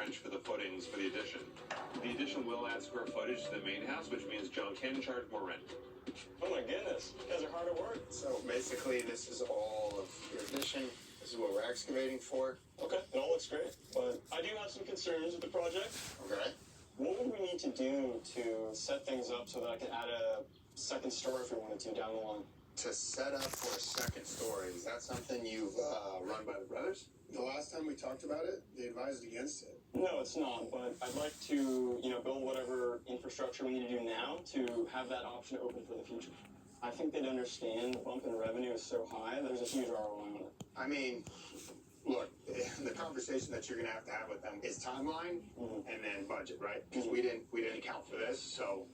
wrench for the footings for the addition. The addition will add square footage to the main house, which means John can charge more rent. Oh my goodness, you guys are hard at work. So basically, this is all of your addition. This is what we're excavating for. Okay, it all looks great, but I do have some concerns with the project. Okay. What would we need to do to set things up so that I could add a second story if we wanted to down the line? To set up for a second story, is that something you've run by the brothers? The last time we talked about it, they advised against it. No, it's not, but I'd like to, build whatever infrastructure we need to do now to have that option open for the future. I think they'd understand the bump in revenue is so high, there's a huge ROI on it. I mean, look, the conversation that you're gonna have to have with them is timeline and then budget, right? Because we didn't account for this, so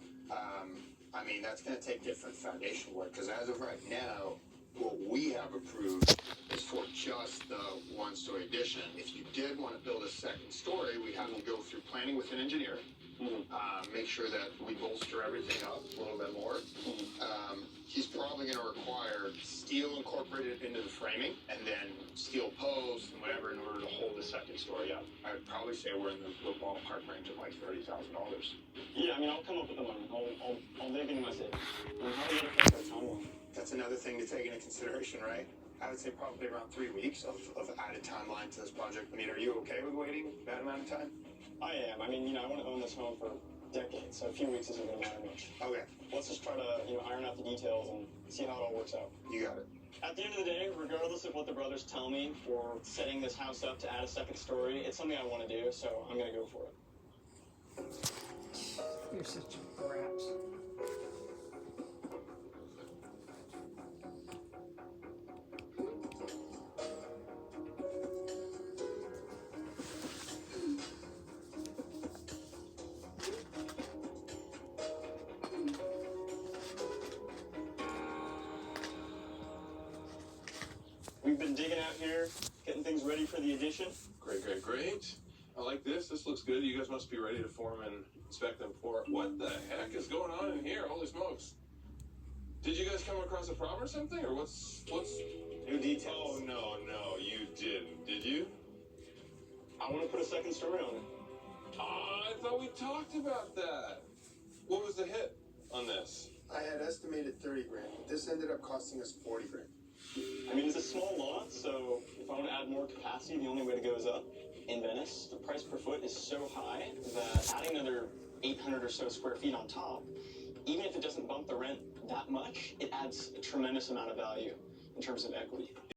I mean that's gonna take different foundation work. Because as of right now, what we have approved is for just the one-story addition. If you did want to build a second story, we have to go through planning with an engineer. Make sure that we bolster everything up a little bit more. He's probably going to require steel incorporated into the framing and then steel posts and whatever in order to hold the second story up. I'd probably say we're in the ballpark range of like $30,000. Yeah, I'll come up with the money. I'll dig into my savings. How do you affect our timeline? That's another thing to take into consideration, right? I would say probably around 3 weeks of added timeline to this project. I mean, are you okay with waiting that amount of time? I am. I want to own this home for decades, so a few weeks isn't going to matter much. Okay. Let's just try to, iron out the details and see how it all works out. You got it. At the end of the day, regardless of what the brothers tell me for setting this house up to add a second story, it's something I want to do, so I'm going to go for it. You're such a brat. We've been digging out here, getting things ready for the addition. Great, great, great. I like this. This looks good. You guys must be ready to form and inspect them for. What the heck is going on in here? Holy smokes. Did you guys come across a problem or something? Or what's New details. Oh, no, you didn't. Did you? I want to put a second story on it. I thought we talked about that. What was the hit on this? I had estimated 30 grand. This ended up costing us 40 grand. It's a small lot, so if I want to add more capacity, the only way to go is up. In Venice, the price per foot is so high that adding another 800 or so square feet on top, even if it doesn't bump the rent that much, it adds a tremendous amount of value in terms of equity.